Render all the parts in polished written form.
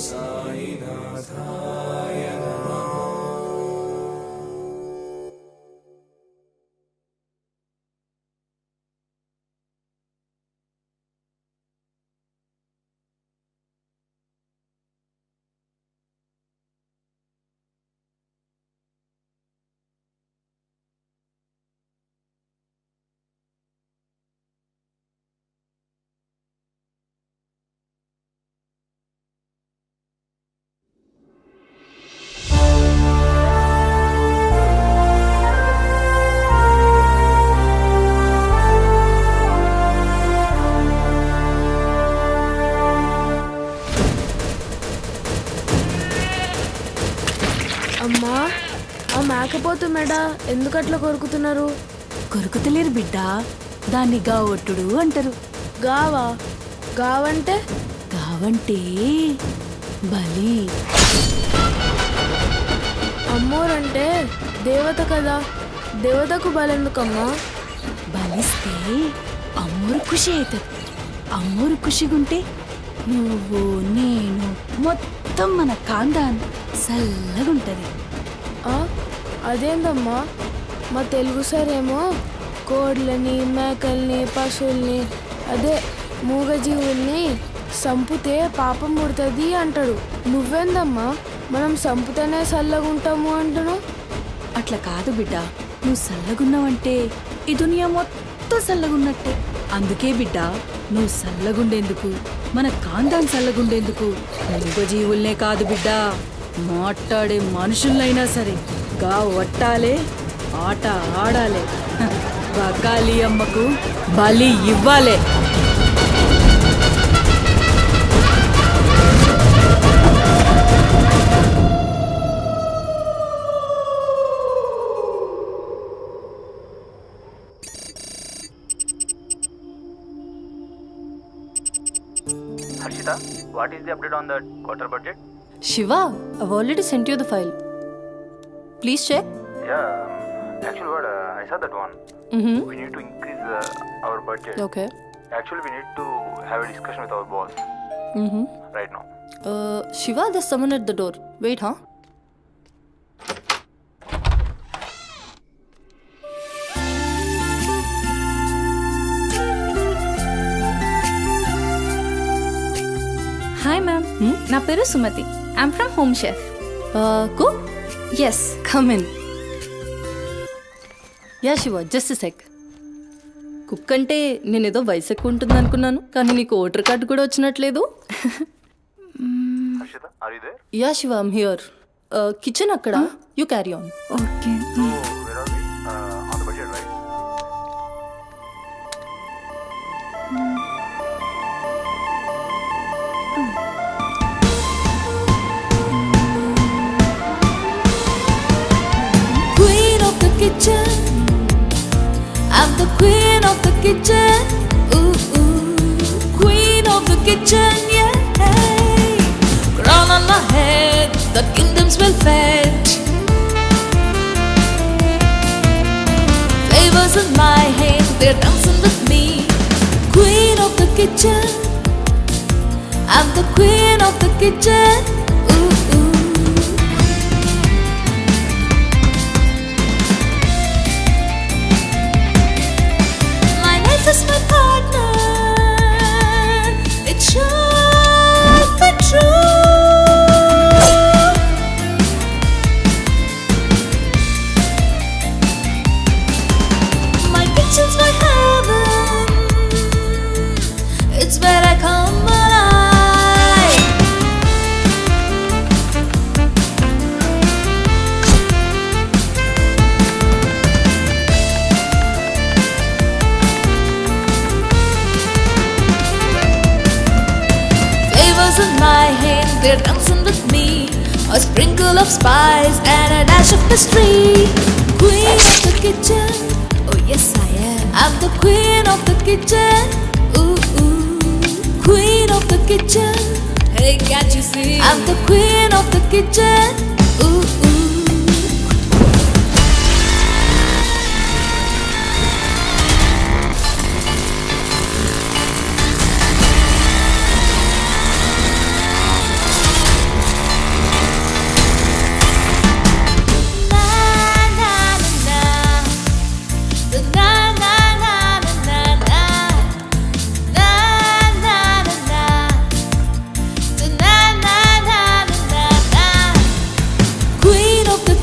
సాయినాథాయ నమః. అమ్మా, ఆ మేకపోతు మెడ ఎందుకట్లా కొరుకుతున్నారు? కొరుకుతలేరు బిడ్డ, దాన్ని గావొట్టుడు అంటారు. గావా? గావంటే? గావంటే బలి. అమ్మోరంటే దేవత కదా, దేవతకు బలెందుకమ్మా? బలిస్తే అమ్మోరు ఖుషి అవుతుంది. అమ్మోరు ఖుషిగుంటే నువ్వు నేను మొత్తం మన కాందాన్ చల్లగుంటది. అదేందమ్మా, మా తెలుగు సారేమో కోడ్లని, మేకల్ని, పశువుల్ని, అదే మూగజీవుల్ని సంపుతే పాపం పుడుతుంది అంటాడు. నువ్వేందమ్మా మనం సంపుతేనే చల్లగుంటాము అంటున్నావు? అట్లా కాదు బిడ్డ, నువ్వు చల్లగున్నావంటే ఈ దునియా మొత్తం చల్లగున్నట్టే. అందుకే బిడ్డ, నువ్వు చల్లగుండేందుకు, మన కాందాన్ చల్లగుండేందుకు మూగజీవుల్నే కాదు బిడ్డ, మాట్లాడే మనుషులైనా సరే గా వట్టాలే, ఆట ఆడాలే, బకాలి అమ్మకు బలి ఇవ్వాలే. Harshita, what is the update on the quarter budget? Shiva, I've already sent you the file. Please check. Yeah, actually what, I saw that one. We need to increase our budget. Okay. Actually we need to have a discussion with our boss right now. Shiva, there's someone at the door. Wait, huh? Hi ma'am, నా పేరు Sumathi. I'm from Home Chef. Cook? Yes, come in. Yeah Shiva, just sec. Cook అంటే నేనేదో వయసు ఎక్కువ ఉంటుంది అనుకున్నాను, కానీ నీకు ఓటర్ కార్డు కూడా వచ్చినట్లేదు. Harshita, are you there? Yeah Shiva, I'm here. Kitchen అక్కడ, you carry on. Okay. So where are we? On the budget, right? Queen of the kitchen, I'm the queen of the kitchen. Ooh, ooh. Queen of the kitchen, yeah. Crown on my head, the kingdom's well fed. Flavors in my hand, they're dancing with me. Queen of the kitchen, I'm the queen of the kitchen. Ooh, ooh. My life is my partner, it should be true. My kitchen's my heaven, it's where I come alive. Flavors in my hand, they're dancing with me. A sprinkle of spice and a dash of mystery. Queen of the kitchen, oh yes I am. I'm the queen of the kitchen. Ooh, ooh. Queen of the kitchen, hey can't you see? I'm the queen of the kitchen. Ooh, ooh.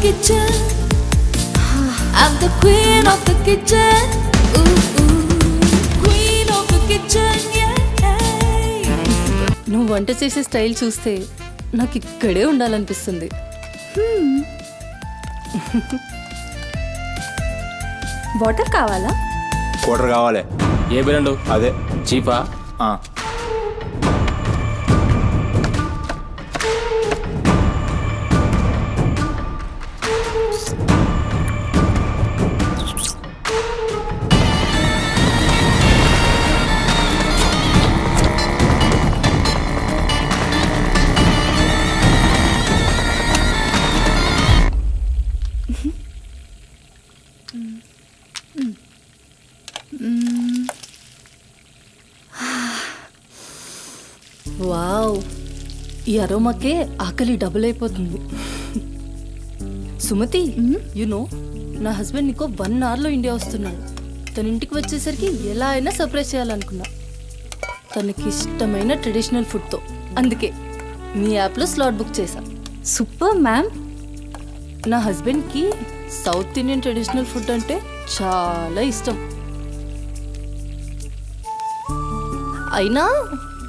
kitchen. I'm the queen of the kitchen. Ooh, ooh. Queen of the kitchen, yeah. నువ్వు వంట చేసే style చూస్తే నాకు ఇక్కడే ఉండాలనిపిస్తుంది. Water కావాలా? Quarter కావాలి. ఏ brand? అదే చీపా? ఆ. వావ్, ఈ అరోమాకే ఆకలి డబుల్ అయిపోతుంది. సుమతి, నో నా హస్బెండ్ నీకో 1 అవర్లో ఇండియా వస్తున్నాడు. తన ఇంటికి వచ్చేసరికి ఎలా అయినా సర్ప్రైజ్ చేయాలనుకున్నా, తనకి ఇష్టమైన ట్రెడిషనల్ ఫుడ్తో. అందుకే మీ యాప్లో స్లాట్ బుక్ చేశా. Super ma'am. నా హస్బెండ్కి సౌత్ ఇండియన్ ట్రెడిషనల్ ఫుడ్ అంటే చాలా ఇష్టం. అయినా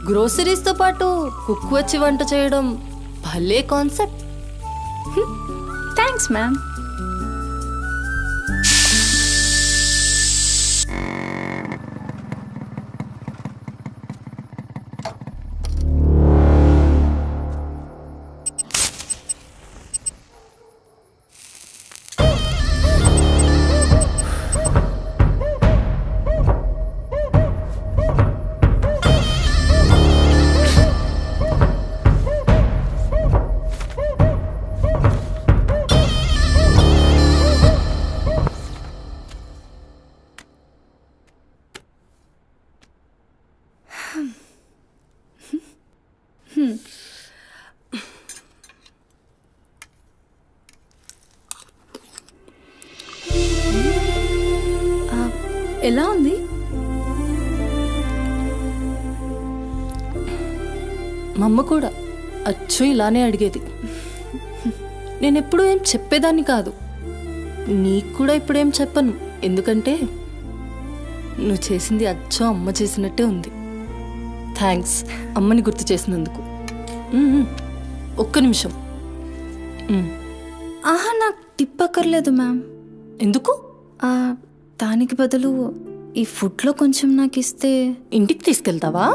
గ్రోసరీస్తో పాటు కుక్ వచ్చి వంట చేయడం భలే కాన్సెప్ట్. Thanks ma'am. ఎలా ఉంది? మా అమ్మ కూడా అచ్చు ఇలానే అడిగేది. నేనెప్పుడు ఏం చెప్పేదాన్ని కాదు, నీకు కూడా ఇప్పుడేం చెప్పను. ఎందుకంటే నువ్వు చేసింది అచ్చో అమ్మ చేసినట్టే ఉంది. థ్యాంక్స్ అమ్మని గుర్తు చేసినందుకు. ఒక్క నిమిషం. ఆహా, నాకు టిప్ అక్కర్లేదు మ్యామ్. ఎందుకు? దానికి బదులు ఈ ఫుడ్లో కొంచెం నాకు ఇస్తే. ఇంటికి తీసుకెళ్తావా?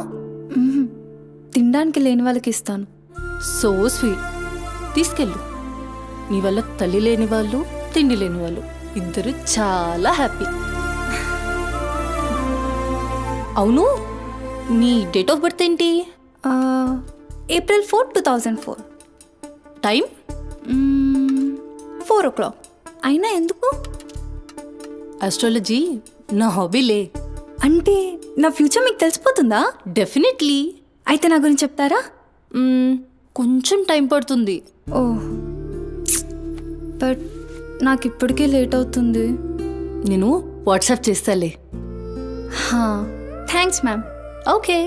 తినడానికి లేని వాళ్ళకి ఇస్తాను. So sweet. తీసుకెళ్ళు. నీ వల్ల తల్లి లేని వాళ్ళు, తిండి లేని వాళ్ళు ఇద్దరు చాలా హ్యాపీ. అవును, నీ డేట్ ఆఫ్ బర్త్ ఏంటి? April 4, 2004. టైం? 4 o'clock. అయినా ఎందుకు? ఆస్ట్రాలజీ నా హాబీలే. అంటే నా ఫ్యూచర్ మీకు తెలిసిపోతుందా? డెఫినెట్లీ. అయితే నా గురించి చెప్తారా? కొంచెం టైం పడుతుంది. ఓహ్, బట్ నాకు ఇప్పటికే లేట్ అవుతుంది. నేను వాట్సాప్ చేస్తాలే. Thanks ma'am. Okay.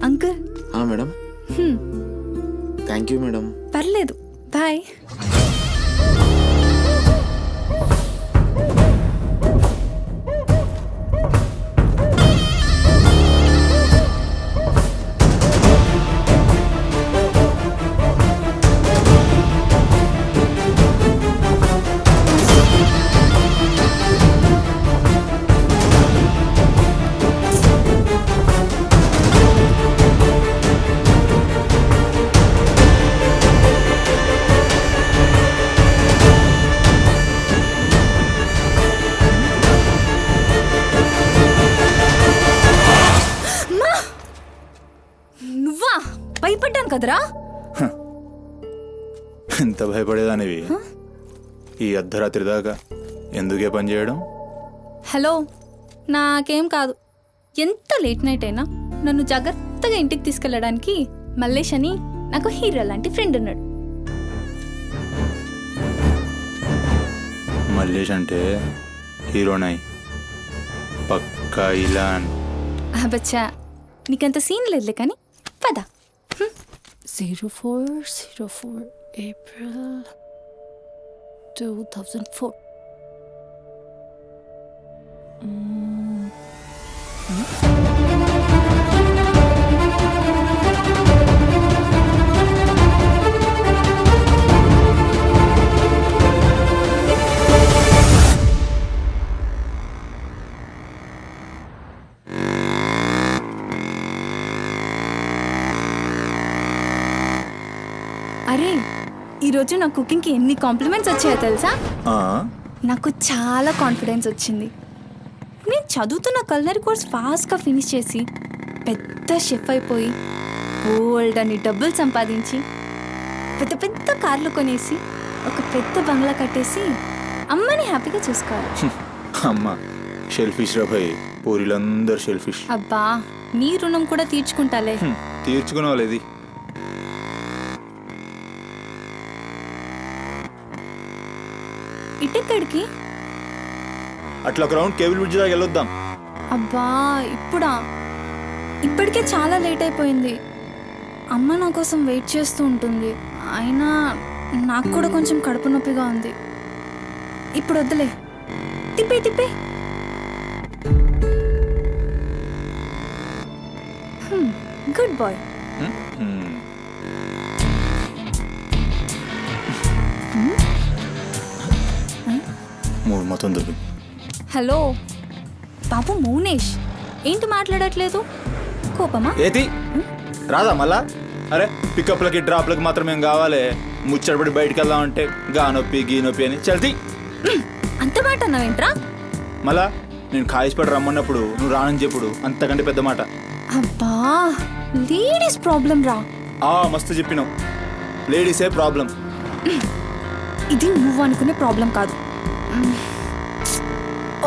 Uncle. Madam. Thank you madam. పర్లేదు, బాయ్. నువ్వా? భయపడ్డాను కదరా. ఎంత భయపడేదానివి ఈ అర్ధరాత్రి దాకా? ఎందుకే పని చేయడం? హలో, నాకేం కాదు. ఎంత లేట్ నైట్ అయినా నన్ను జాగ్రత్తగా ఇంటికి తీసుకెళ్ళడానికి మల్లేష్ అని నాకు హీరో లాంటి ఫ్రెండ్ ఉన్నాడు. మల్లేష్ అంటే హీరోనై పక్కా ఇలాన్. బచ్చా, నీకంత సీన్ లేదులే కానీ పద. 0404 April 2004. అరే ఈరోజు నా కుకింగ్కి ఎన్ని కాంప్లిమెంట్స్ వచ్చాయో తెలుసా? ఆ, నాకు చాలా కాన్ఫిడెన్స్ వచ్చింది. నేను చదువుతున్న కల్నరీ కోర్స్ ఫాస్ట్గా ఫినిష్ చేసి పెద్ద షెఫ్ అయిపోయి ఓల్డ్ అని డబ్బులు సంపాదించి పెద్ద పెద్ద కార్లు కొనేసి ఒక పెద్ద బంగ్లా కట్టేసి అమ్మని హ్యాపీగా చూసుకోవాలి. అమ్మ షెల్ఫిష్ రా భయ్, పూరిలందరూ షెల్ఫిష్. అబ్బా నీ రుణం కూడా తీర్చుకుంటాలే. తీర్చుకునే వాళ్ళది. ఇటెక్కడికి? అట్లా ఒక రౌండ్ కేబుల్ బ్రిడ్జ్ దాకా వెళ్ళొద్దాం. అబ్బా ఇప్పుడా? ఇప్పటికే చాలా లేట్ అయిపోయింది. అమ్మ నా కోసం వెయిట్ చేస్తూ ఉంటుంది. అయినా నాకు కూడా కొంచెం కడుపు నొప్పిగా ఉంది. ఇప్పుడు వద్దులే, తిప్పే తిప్పే. Good boy. మూడు మొత్తం దొరికి. హలో బాబు మౌనేష్, ఏంటి మాట్లాడట్లేదు? కోపమా? ఏది రాదా మళ్ళా? అరే పికప్లకి డ్రాప్లకి మాత్రం ఏం కావాలి, ముచ్చటపడి బయటికి వెళ్దామంటే గా నొప్పి గీ నొప్పి అని చల్తీ. అంత మాట అన్నావేంట్రా? మళ్ళా నేను కాయిస్పడి రమ్మన్నప్పుడు నువ్వు రానని చెప్పుడు అంతకంటే పెద్ద మాట. అబ్బా లేడీస్ ప్రాబ్లం రా. మస్తు చెప్పినావు, లేడీసే ప్రాబ్లం. ఇది నువ్వు అనుకునే ప్రాబ్లం కాదు.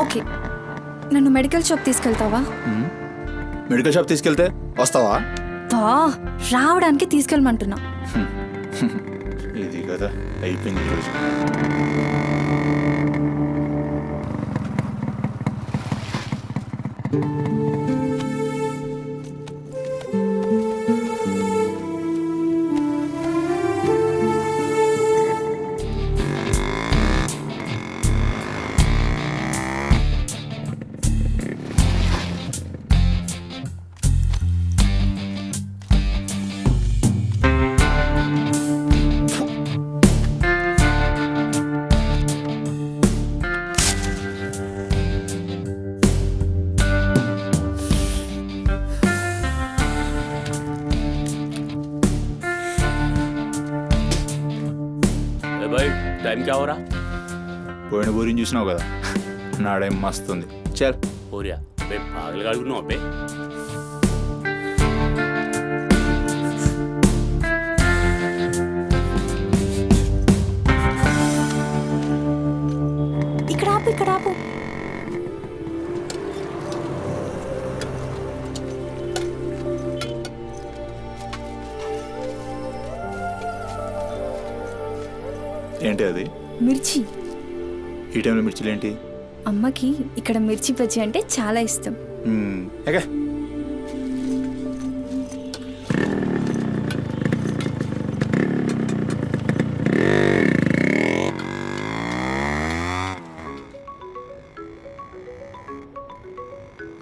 ఓకే, నన్ను మెడికల్ షాప్ తీసుకెళ్తావా? మెడికల్ షాప్ తీసుకెళ్తే వస్తావా? రావడానికి తీసుకెళ్ళమంటున్నా. ఇది కదా అయిపోయింది ఈరోజు. टाइम क्या हो रहा? పోయిన బోరిని చూసినావు కదా, నాడేం మస్తుంది. చల్ हो रहा बे पागल गाड़ी को बे ఇక్కడ ఆపు, ఇక్కడ ఆపు. ఏంటి అది? మిర్చి. ఈ టైంలో మిర్చిలు ఏంటి? అమ్మకి ఇక్కడ మిర్చి బజ్జీ అంటే చాలా ఇష్టం. ఓకే.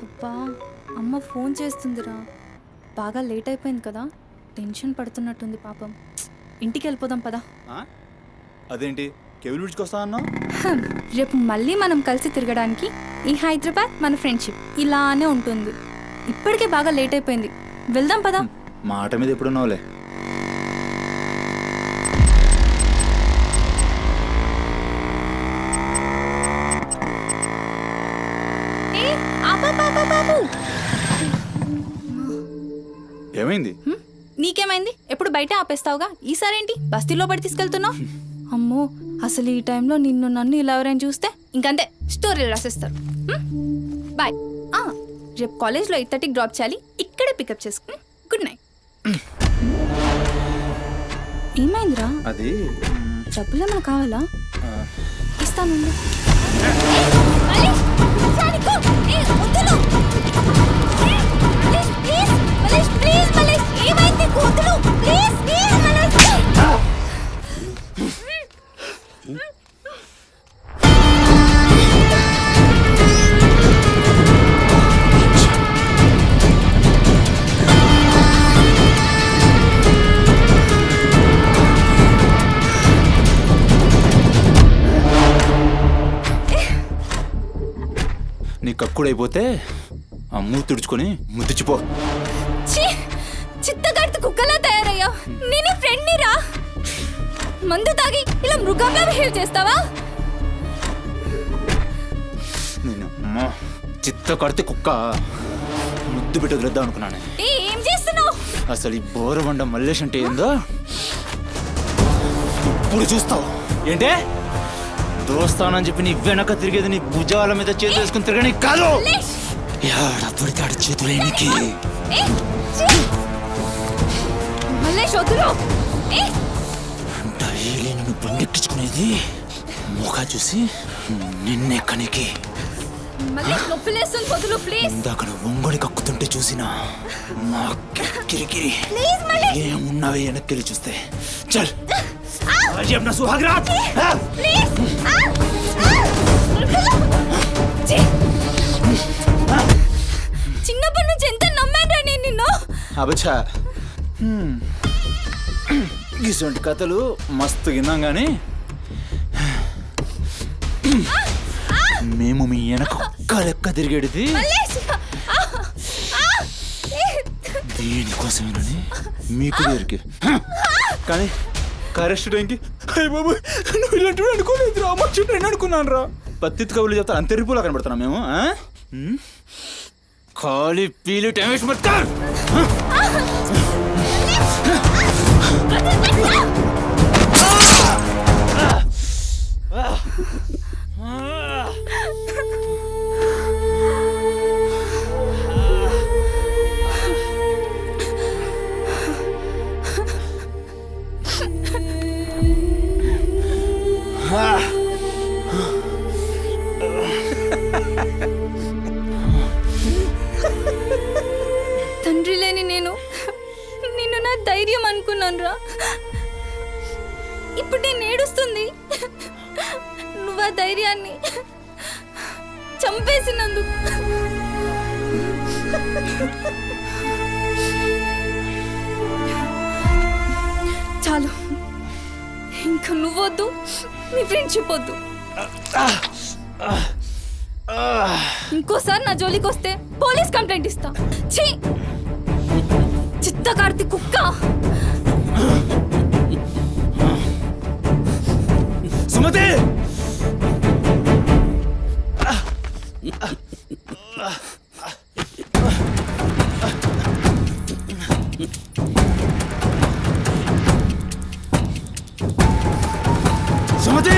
అబ్బా అమ్మ ఫోన్ చేస్తుందిరా. బాగా లేట్ అయిపోయింది కదా, టెన్షన్ పడుతున్నట్టుంది పాపం. ఇంటికి వెళ్ళిపోదాం పదా. అదేంటి కేబుల్ బ్రిడ్జ్కి వస్తా అన్నావు? రేపు మళ్ళీ మనం కలిసి తిరగడానికి ఈ హైదరాబాద్ మన ఫ్రెండ్షిప్ ఇలానే ఉంటుంది. ఇప్పటికే బాగా లేట్ అయిపోయింది, వెళ్దాం పదా. మాట మీద ఎప్పుడున్నావులే. ఏమైంది? నీకేమైంది? ఎప్పుడు బయట ఆపేస్తావుగా, ఈసారేంటి బస్తీలో పడి తీసుకెళ్తున్నావు? అమ్మో అసలు ఈ టైంలో నిన్ను నన్ను ఇలా ఎవరైనా చూస్తే ఇంకంతే, స్టోరీలు రాసేస్తారు. బాయ్. రేపు కాలేజ్లో 8:30కి డ్రాప్ చేయాలి, ఇక్కడే పికప్ చేసుకుని. Good night. ఏమైందిరా? అది డబ్బులు ఏమైనా కావాలా? ఇస్తాను. ఏమైంది? కక్కుడైపోతే ఆ మూతి తుడుచుకొని ముద్దుచిపో. ఛీ! చిత్తగాడితో కుక్కలా తయారయ్యా. నేను ఫ్రెండ్ని రా. మందు తాగి ఇలా మృగంగా బిహేవ్ చేస్తావా? నేను అమ్మా చిత్త కడితే కుక్క ముద్దు పెట్టి వదిలేద్దాం అనుకున్నాను. ఏం చేస్తున్నావు? అసలు ఈ బోరబండ మల్లేష్ అంటే ఏందో ఇప్పుడు చూస్తావు. ఏంటే దోస్తానని చెప్పి నీ వెనక తిరిగేది నీ భుజాల మీద చేతులు వేసుకుని తిరగని కాదు. యాడ పడితే చేతులేనికి మల్లేష్ వదులు. డైలీ నన్ను బండెక్కించుకునేది ముఖ చూసి నిన్నెక్కనికి. మల్లేష్ నొప్పిలేస్తుంది, వదులు ప్లీజ్. ఇందాక నువ్వు ఒంగొని కక్కుతుంటే చూసినా మా కిరికిరి ప్లీజ్ మల్లేష్. ఏమున్నావే వెనక్కి చూస్తే చల్ అజయ్ నా సుహాగ్రాత్. ప్లీజ్. చిన్నప్పటి నుంచి ఎంత నమ్మాను నేను నిన్ను. అబచ్చా ఇటువంటి కథలు మస్తు విన్నాం కానీ మేము మీ వెనక ఒక్క లెక్క తిరిగేది మల్లేష్. దేనికోసమేనని మీకు దొరికి కానీ కరెస్ట్ టైంకి అయ్య బాబు నువ్వు ఇలాంటివి అనుకోలేదు రా. మా చుట్టూ నేను అనుకున్నాను రా. పత్తిత్ కబుర్లు చెప్తాను అంత రిపులా కనబడుతున్నాం మేము. ఖాళీ పీలి టైం వేస్ట్ మత్ కర్. తండ్రి లేని నేను నిన్ను నా ధైర్యం అనుకున్నాను రా. ఇప్పుడు నేను ఏడుస్తుంది. నువ్వు ఆ ధైర్యాన్ని చంపేసినందుకు. చాలు, ఇంకా నువ్వొద్దు, నీ ఫ్రెండ్షిప్ వద్దు. ఇంకోసారి నా జోలికి వస్తే పోలీస్ కంప్లైంట్ ఇస్తా. ఛీ! చిత్తకార్తి కుక్క. సుమతి సుమతి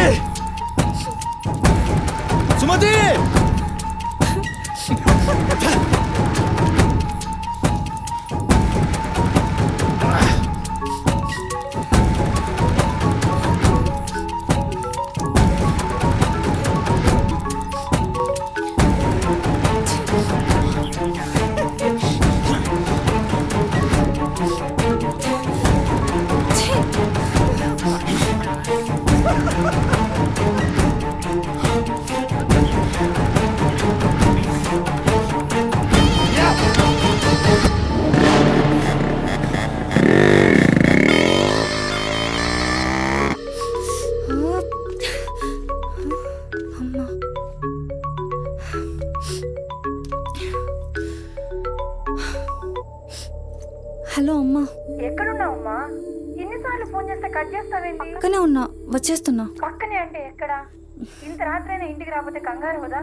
సుమతి హలో అమ్మా. ఎక్కడున్నావమ్మా? ఎన్నిసార్లు ఫోన్ చేస్తే కట్ చేస్తావేంటి? పక్కనే ఉన్నా, వచ్చేస్తున్నా. పక్కనే అంటే ఎక్కడ? ఇంత రాత్రైనా ఇంటికి రాకపోతే కంగారు కదా.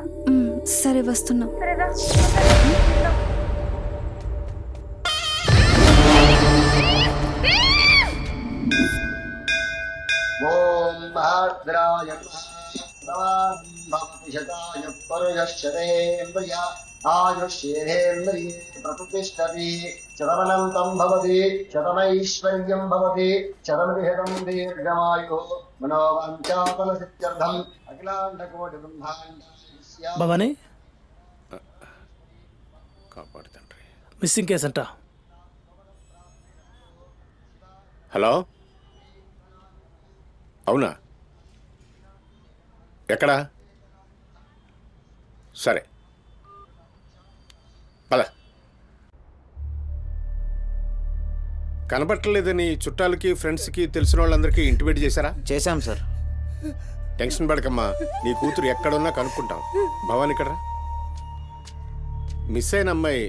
సరే వస్తున్నా. సరేదా? ఓం మహాద్రాయ శతాయ పరుయశ్చరేంద్రియ ఆయుష్యేంద్రియే ప్రతిష్టతి శతమనంతం భవతి శతమైశ్వర్యం భవతి శతమిహితం దీర్ఘమాయు మనోవాంఛాఫల సిద్ధ్యర్థం అఖిలాండకోటి బ్రహ్మాండ భవానీ కాపాడు తండ్రి. మిస్సింగ్ కేస్ అంట. హలో, అవునా? ఎక్కడా? సరే పద. కనబట్టలేదని చుట్టాలకి ఫ్రెండ్స్కి తెలిసిన వాళ్ళందరికీ ఇంటిమేట్ చేశారా? చేశాం సార్. టెన్షన్ పడకమ్మా, నీ కూతురు ఎక్కడున్నా కనుక్కుంటాం. భవాని ఇక్కడ మిస్ అయిన అమ్మాయి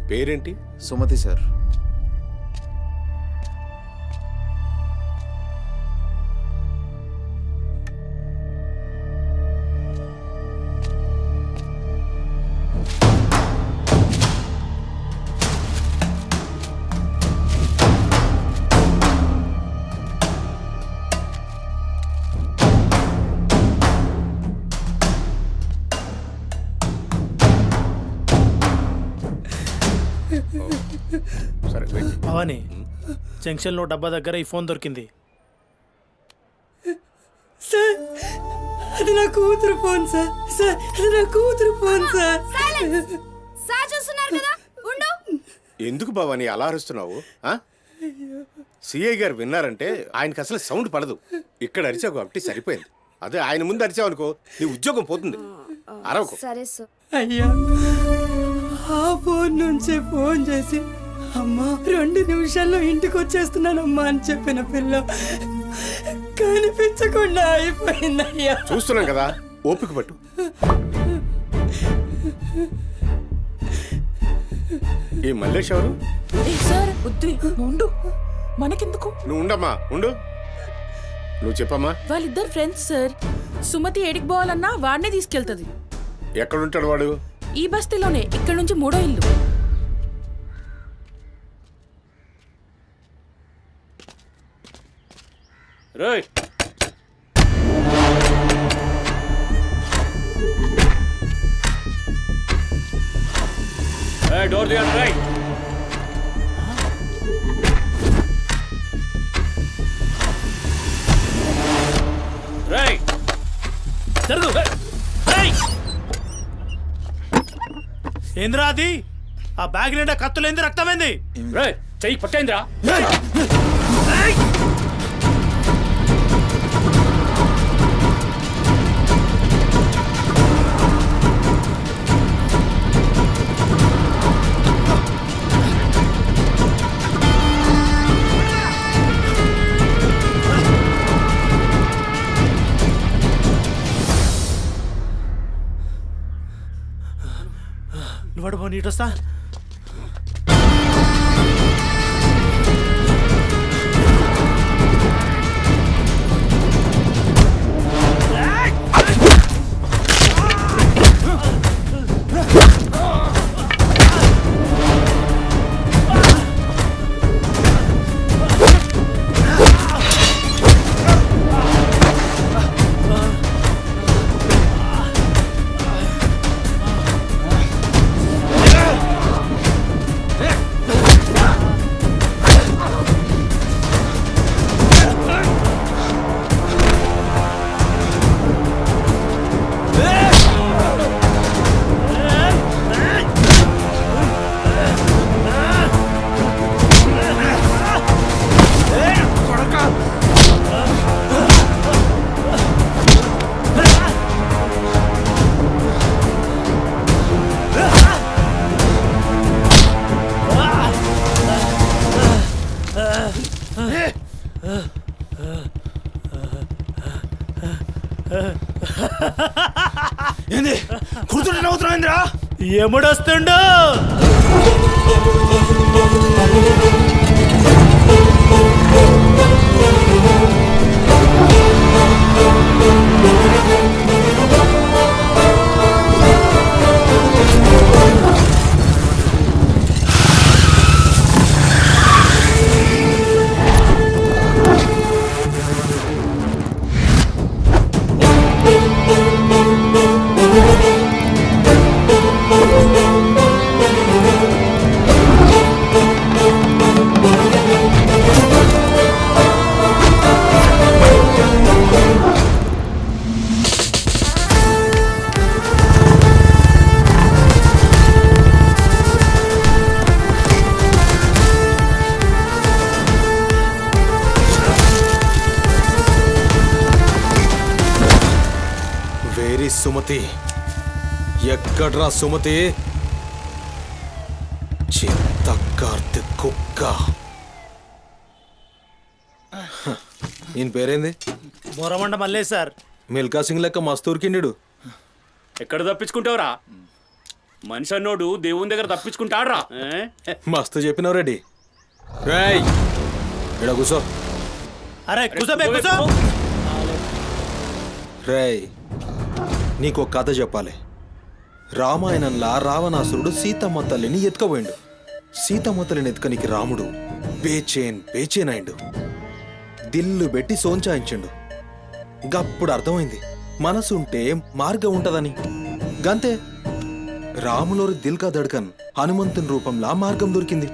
పేరేంటి? సుమతి సార్. సరే వెయిట్. భవాని, జంక్షన్లో డబ్బా దగ్గర ఈ ఫోన్ దొరికింది. సార్ అది నా కూతురు ఫోన్ సార్. సార్ అది నా కూతురు ఫోన్ సార్. సార్ చూస్తున్నారు కదా, ఉండు. ఎందుకు భవాని అలా అరుస్తున్నావు? సిఐ గారు విన్నారంటే ఆయనకి అసలు సౌండ్ పడదు. ఇక్కడ అరిచావు కాబట్టి సరిపోయింది. అదే ఆయన ముందు అరిచావు అనుకో నీ ఉద్యోగం పోతుంది. అరవకు. సరే సార్. అయ్యా, ఆ ఫోన్ నుంచి ఫోన్ చేసి అమ్మా 2 నిమిషాల్లో ఇంటికి వచ్చేస్తున్నానమ్మా అని చెప్పిన పిల్ల కనిపించకుండా అయిపోయిందయ్యా. చూస్తున్నాం కదా, ఓపిక పట్టు. ఈ మల్లేష్ ఎవరు? సార్ ఉండు, మనకెందుకు? నువ్వు ఉండమ్మా, ఉండు. నువ్వు చెప్పమ్మా. వాళ్ళిద్దరు ఫ్రెండ్స్ సార్. సుమతి ఏడికి పోవాలన్నా వాడినే తీసుకెళ్తుంది. ఎక్కడుంటాడు వాడు? ఈ బస్తీలోనే, ఇక్కడ నుంచి 3వ ఇల్లు. రేయ్, డోర్ తీయండి. రైట్, రైట్, జరుగు. ఏంద్రా అది? ఆ బ్యాగ్ నిండా కత్తులేంది, రక్తమైంది? చెయ్యి పట్టేంద్రా. నువ్వు నీటొస్తా. ఏంది కూర్చుంటే నవ్వుతున్నావేంద్రా? ఎముడొస్తుండు? సుమతి ఎక్కడ్రా సుమతి? చిత్తకార్తె కుక్క. ఈయన పేరేంది? బోరమండ మల్లేష్ సార్. మిల్కా సింగ్ లెక్క మస్తూర్కిండు. ఎక్కడ తప్పించుకుంటావురా? మనిషి అన్నోడు దేవుని దగ్గర తప్పించుకుంటాడ్రా. మస్తు చెప్పినావు రెడ్డి. రేయ్ ఇక్కడ కూసో. అరే కూసోబే కూసో. రేయ్ నీకు కథ చెప్పాలి. రామాయణంలా రావణాసురుడు సీతమ్మ తల్లిని ఎత్తుకపోయిండు. సీతమ్మ తల్లిని ఎత్తుకనికి రాముడు బేచేన్ అయిండు. దిల్లు పెట్టి సోంచాయించిండు. గప్పుడు అర్థమైంది మనసుంటే మార్గం ఉంటదని. గంతే రాములోరి దిల్ కా దడ్కన్ హనుమంతుని రూపంలా మార్గం దొరికింది.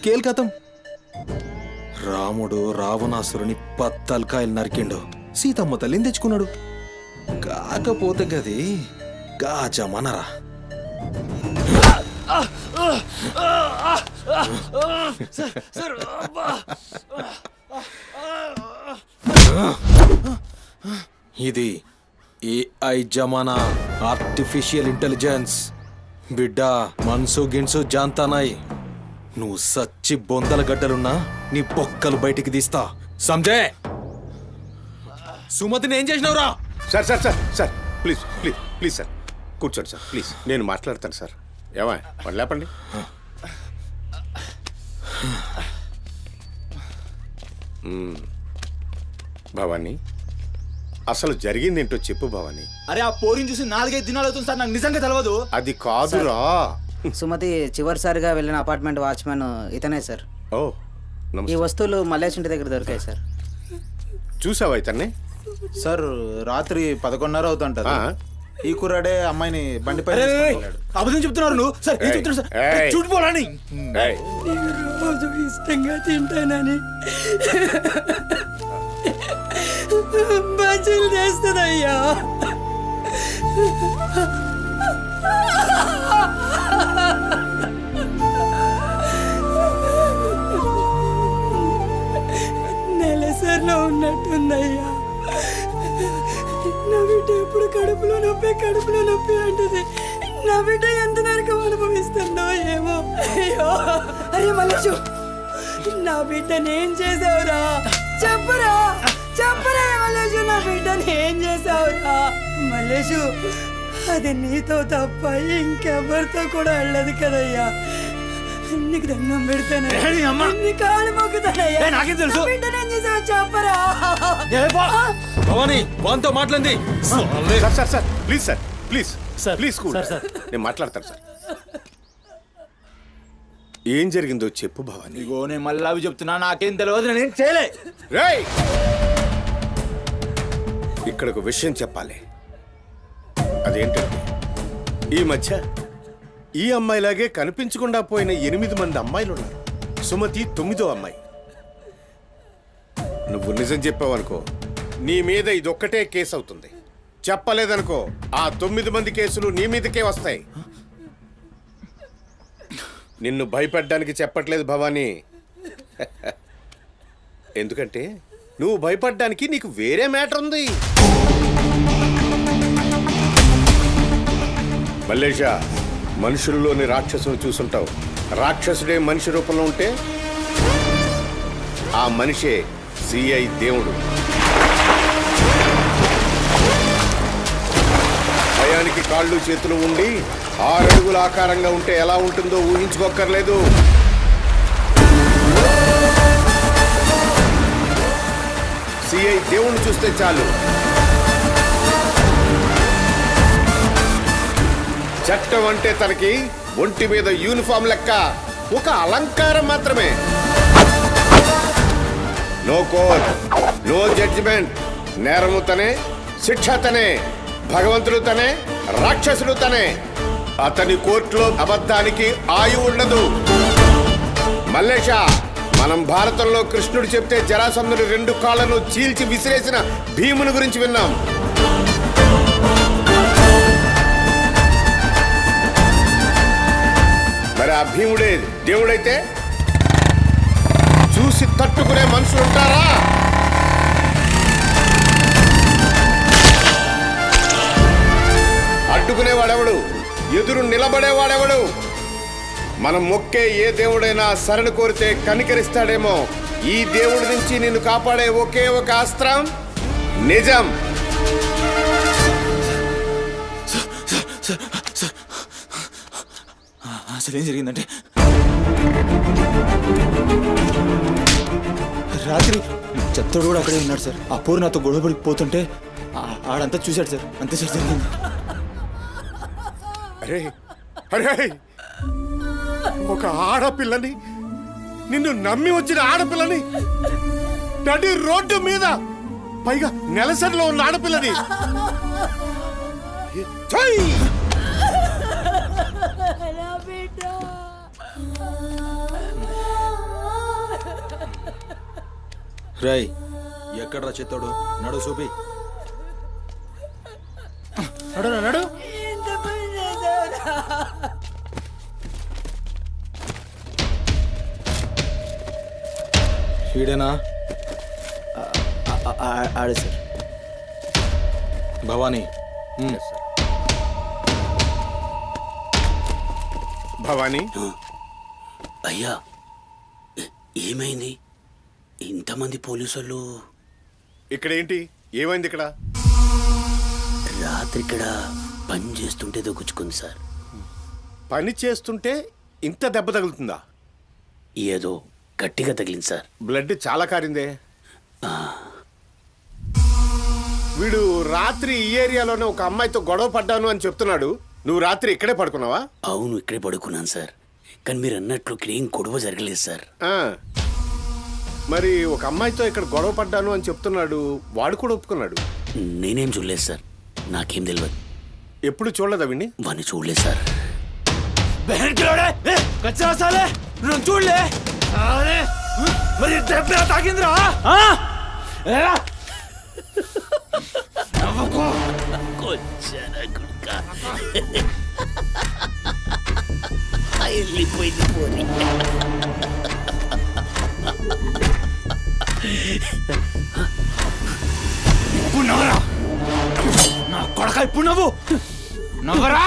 కేల్కతం రాముడు రావణాసురుని పత్తల్కాయలు నరికిండు. సీతమ్మ తల్లిని తెచ్చుకున్నాడు. కాకపోతే గది గాజమనరా. ఇది ఏఐ జమానా, ఆర్టిఫిషియల్ ఇంటెలిజెన్స్. బిడ్డ మనసు గిన్సు జాంతానాయ్. నువ్వు సచ్చి బొందల గడ్డలున్నా నీ బొక్కలు బయటికి తీస్తా. సంజే సుమతిని ఏం చేసినావురా? Sir sir sir sir please please please sir కూర్చోండి సార్ ప్లీజ్. నేను మాట్లాడతాను సార్. ఏమా మరి లేపండి. భవానీ అసలు జరిగిందేంటో చెప్పు భవానీ. అరే ఆ పోరిని చూసి 4-5 దినాలు అవుతుంది సార్. నాకు నిజంగా తెలియదు. అది కాదురా. సుమతి చివరిసారిగా వెళ్ళిన అపార్ట్మెంట్ వాచ్మెన్ ఇతనే సార్. ఓ ఈ నమస్తే. వస్తువులు మల్లేష్ ఇంటి దగ్గర దొరికాయి సార్. చూసావా ఇతన్ని? సార్ రాత్రి 11:30 అవుతుంటది. ఈ కుర్రాడే అమ్మాయిని బండిపై అబద్ధం చెప్తున్నారు నువ్వు. సార్ ఏం చెప్తున్నారు సార్? చూడిపోవాలని ఏయ్, రోజు ఇష్టంగా తింటానని బజ్జీలు చేస్తుందయ్యా. నెలసరిలో ఉన్నట్టుందయ్యా. నా బిడ్డ ఎప్పుడు కడుపులో నొప్పి అంటది. నా బిడ్డ ఎంత నరకం అనుభవిస్తుందో ఏమో. అయ్యో అరే మల్లేషు, నా బిడ్డని ఏం చేసావురా? చెప్పురా మల్లేషు, నా బిడ్డని ఏం చేసావురా? మల్లేషు, అది నీతో తప్ప ఇంకెవరితో కూడా వెళ్ళదు కదయ్యా. నీకు దండం పెడతానయ్యా, నీ కాళ్ళు మొక్కుతానయ్యా. నాకేం తెలుసు? నా బిడ్డని ఏం చేసావు చెప్పరా? భవానీ వాంతో మాట్లాడింది. Sir sir sir please sir please sir, please cool. Sir, sir. నేను మాట్లాడతాను సార్. ఏం జరిగిందో చెప్పు భవానీ. ఇగో నేను మళ్ళీ అవి చెప్తున్నా. నాకేం తెలియదు. నేను చేయలే. రేయ్ ఇక్కడ ఒక విషయం చెప్పాలి. అదేంటంటే ఈ మధ్య ఈ అమ్మాయిలాగే కనిపించకుండా పోయిన 8 మంది అమ్మాయిలు ఉన్నారు. సుమతి 9వ అమ్మాయి. నువ్వు నిజం చెప్పావనుకో నీ మీద ఇదొక్కటే కేసు అవుతుంది. చెప్పలేదనుకో ఆ 9 మంది కేసులు నీ మీదకే వస్తాయి. నిన్ను భయపడ్డానికి చెప్పట్లేదు భవానీ. ఎందుకంటే నువ్వు భయపడ్డానికి నీకు వేరే మ్యాటర్ ఉంది. మల్లేషా, మనుషుల్లోని రాక్షసుని చూసుంటావు. రాక్షసుడే మనిషి రూపంలో ఉంటే ఆ మనిషే సిఐ దేవుడు. భయానికి కాళ్ళు చేతులు ఉండి 6 అడుగుల ఆకారంగా ఉంటే ఎలా ఉంటుందో ఊహించుకోక్కర్లేదు. సిఐ దేవుణ్ణి చూస్తే చాలు చట్టం అంటే తనకి ఒంటి మీద యూనిఫామ్ లెక్క ఒక అలంకారం మాత్రమే. No court, no judgement. నేరము తనే, శిక్ష తనే, భగవంతుడు తనే, రాక్షసుడు తనే. అతని కోర్టులో అబద్ధానికి ఆయువు ఉండదు. మల్లేష, మనం భారతంలో కృష్ణుడు చెప్తే జరాసంధుడు 2 కాళ్లను చీల్చి విసిరేసిన భీముని గురించి విన్నాం. మరి ఆ భీముడే దేవుడైతే చూసి తట్టుకునే మనుషులు ఉంటారా? అడ్డుకునేవాడెవడు? ఎదురు నిలబడేవాడెవడు? మనం మొక్కే ఏ దేవుడైనా శరణు కోరితే కనికరిస్తాడేమో. ఈ దేవుడి నుంచి నిన్ను కాపాడే ఒకే ఒక అస్త్రం నిజం. అసలు ఏం జరిగిందంటే రాత్రి చెత్తోడు కూడా అక్కడే ఉన్నాడు సార్. ఆ పోరు నాతో గొడవపడి పోతుంటే ఆడంతా చూశాడు సార్. అంతే సార్ జరిగింది. అరే అరే, ఒక ఆడపిల్లని, నిన్ను నమ్మి వచ్చిన ఆడపిల్లని నడి రోడ్డు మీద, పైగా నెలసరిలో ఉన్న ఆడపిల్లని ఛై! రై ఎక్కడ్రా చెత్తోడు? నడు చూపి. నడు నడు. ఈడేనా? ఆడే సార్. భవానీ. భవానీ, అయ్యా ఏమైంది? ఇంతమంది పోలీసులు ఇక్కడ ఏంటి? ఏమైంది ఇక్కడ? రాత్రి ఇక్కడ పని చేస్తుంటే దొక్కుచుకుంది సార్. పని చేస్తుంటే ఇంత దెబ్బ తగులుతుందా? ఏదో గట్టిగా తగిలింది సార్. బ్లడ్ చాలా కారిందే. వీడు రాత్రి ఈ ఏరియాలోనే ఒక అమ్మాయితో గొడవ పడ్డాను అని చెప్తున్నాడు. నువ్వు రాత్రి ఇక్కడే పడుకున్నావా? అవును, ఇక్కడే పడుకున్నాను సార్. కానీ మీరు అన్నట్లు ఇక్కడ ఏం గొడవ జరగలేదు సార్. మరి ఒక అమ్మాయితో ఇక్కడ గొడవ పడ్డాను అని చెప్తున్నాడు, వాడు కూడా ఒప్పుకున్నాడు. నేనేం చూడలేదు సార్, నాకేం తెలియదు. ఎప్పుడు చూడలేదా విని? వాడిని చూడలేదు సార్. చూడలే మరి దెబ్బ తాకిందిరా. వెళ్ళిపోయింది పోనీ. ఇప్పుడు నవ్వరా నా కొడక. ఇప్పుడు నవ్వు నవ్వరా.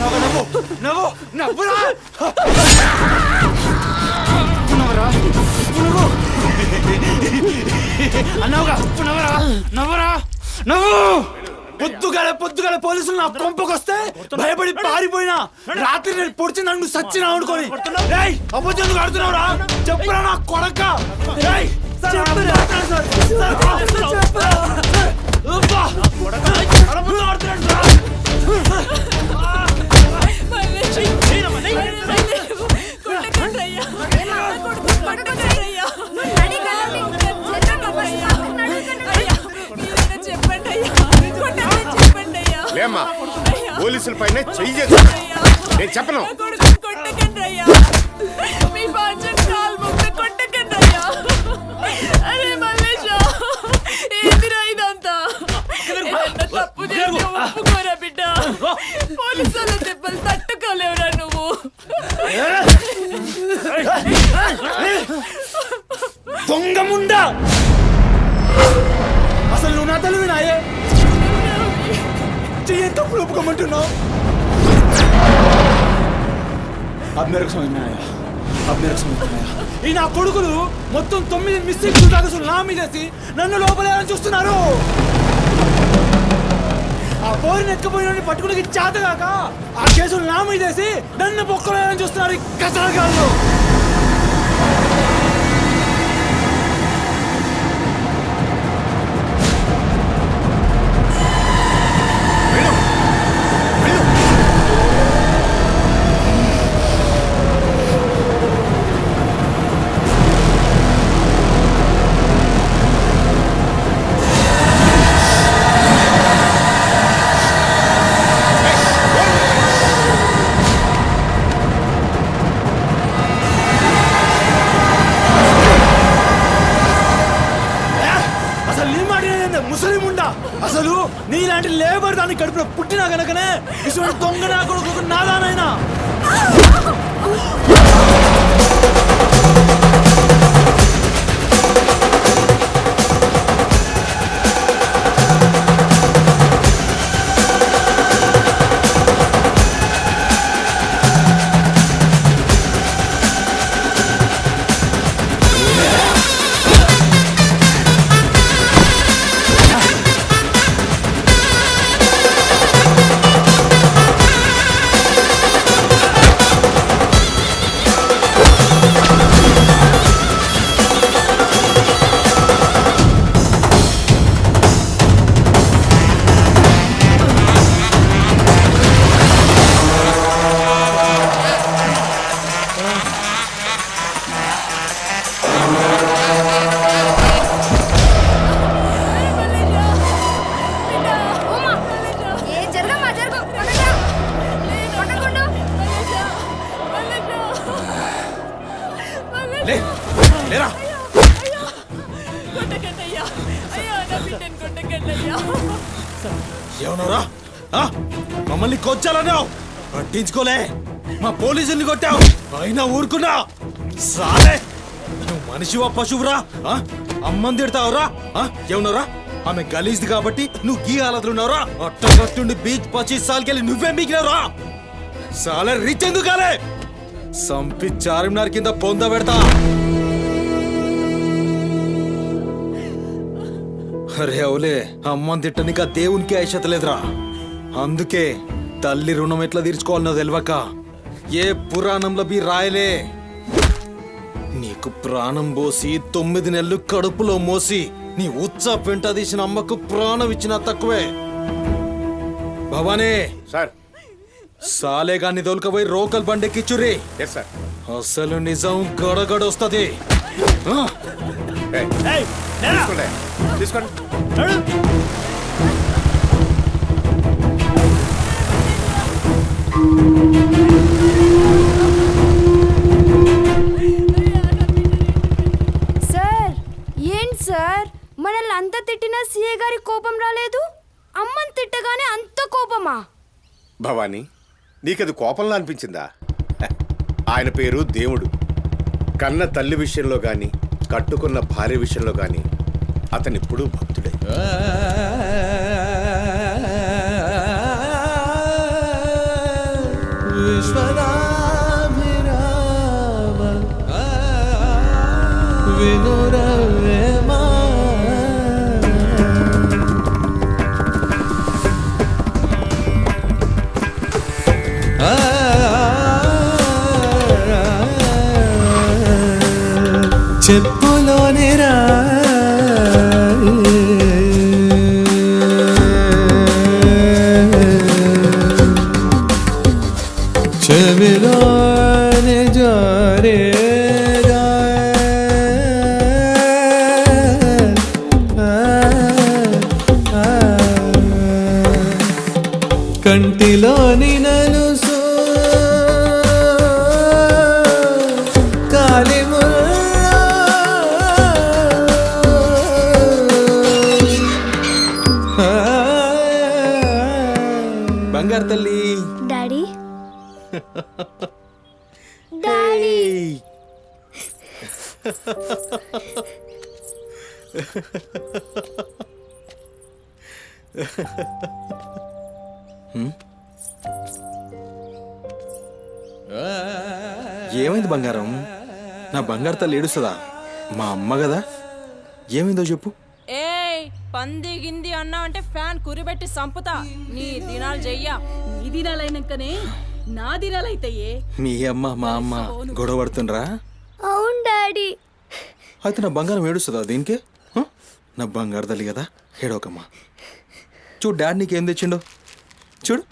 నవ్వు నవ్వు నవ్వురా. నవ్వరా. నవ్వు అన్నావుగా. నవ్వరా నవ్వరా నవ్వు. పొద్దుగాల పోలీసులు నా కొంపకొస్తే భయపడి పారిపోయినా రాత్రి నేను పొడిచి నన్ను సచ్చినా అనుకోని అబద్ధం ఆడుతున్నావురా. చెప్పురా నా కొడక. లేమ్మా, పోలీసుల పైన చెయ్యి చేస్తా. నేను చెప్పను. పోలీసుల దెబ్బలు తట్టుకోలేవురా నువ్వు. దొంగముండా, అసలు నువ్వు నా తెలివి నాయే చెయ్యి తప్పులు ఒప్పుకోమంటున్నావు. ఈ నా కొడుకులు మొత్తం 9 మిస్టేక్స్ దాకా నా మీదేసి నన్ను లోపలేయాలని చూస్తున్నారు. ఆ పోరిని ఎక్కపోయిన పట్టుకుని చేతగాక ఆ కేసులు నా మీదేసి నన్ను పొక్కలేయాలని చూస్తున్నారు ఈ కసరగాళ్ళు. అసలు నీలాంటి లేబర్ దాన్ని కడుపులో పుట్టినా గనకనే ఇటువంటి దొంగ నా కొడుకు నాదానైనా. లేరా ఏమన్నారా మమ్మల్ని కొచ్చాలన్నావు పట్టించుకోలే మా పోలీసుల్ని కొట్టావు అయినా ఊరుకున్నా సాలే నువ్వు మనిషివా పశువురా అమ్మని తిడతావురా ఏమన్నారా ఆమె గలీజ్ది కాబట్టి నువ్వు గీ హాలతులు ఉన్నావురా అట్టగట్టుండి బీచ్ 25 సార్కెళ్ళి నువ్వే మిగిలినరా సాలే రిచ్ ఎందుకు కాలే సంపి చార్మినార్ కింద పొంద పెడతా అరే అవులే అమ్మని తిట్టనిక దేవునికి ఐషత లేదురా అందుకే తల్లి రుణం ఎట్లా తీర్చుకోవాలనో తెలియక ఏ పురాణంలో బి రాయలే నీకు ప్రాణం పోసి 9 నెలలు కడుపులో మోసి నీ ఉచ్చ పెంట తీసిన అమ్మకు ప్రాణం ఇచ్చినా తక్కువే భవానీ సార్ సాలేగాన్ని తోలుకపోయి రోకల్ బండెక్కిచ్చురి సార్ అసలు నిజం గడగడొస్తుంది తీసుకోండి సార్ ఏంటి సార్ మనల్ని అంత తిట్టినా సీఏ గారి కోపం రాలేదు అమ్మని తిట్టగానే అంత కోపమా? భవానీ నీకది కోపంలా అనిపించిందా ఆయన పేరు దేవుడు కన్న తల్లి విషయంలో గాని కట్టుకున్న భార్య విషయంలో గాని అతనిప్పుడు భక్తుడే చెప్పులోని రా చెవిలోని జారే కంటిలోని నలుసు బంగారు తల్లి డాడీ డాడీ ఏమైంది బంగారం నా బంగారు తల్లి ఏడుస్తుందా మా అమ్మ కదా ఏమైందో చెప్పు ఏయ్ పంది గింది అన్నా అంటే ఫ్యాన్ కురిబెట్టి సంపుతా నీ దినాలు చెయ్యా నీ దినాలైనాకనే నా దినాలైతాయే మీ అమ్మ మా అమ్మ గొడవ పడుతుండ్రా అవును డాడీ అయితే నా బంగారం ఏడుస్తుందా దీనికే నా బంగారు తల్లి కదా ఏడవకమ్మా చూడు డాడీ నీకేం తెచ్చిండో చూడు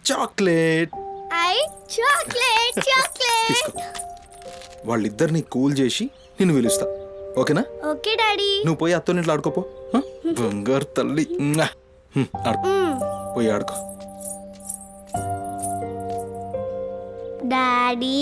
చాక్లెట్ ఐ చాక్లెట్ చాక్లెట్ తీసుకో వాళ్ళిద్దరిని కూల్ చేసి నిన్ను పిలుస్తా ఓకేనా ఓకే డాడీ నువ్వు పోయి అత్తో ఇంట్లో ఆడుకోపో బంగారు తల్లి ఆడుకో పోయి ఆడుకో డాడీ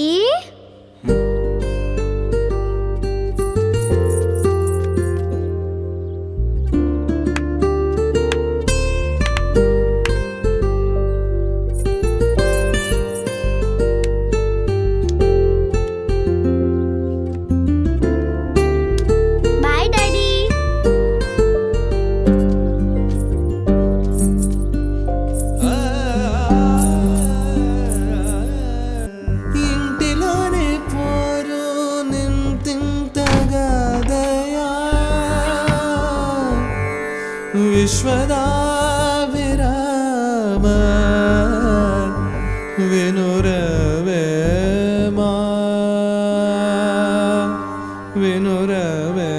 విశ్వదా విరామ వినురవేమా వినురవే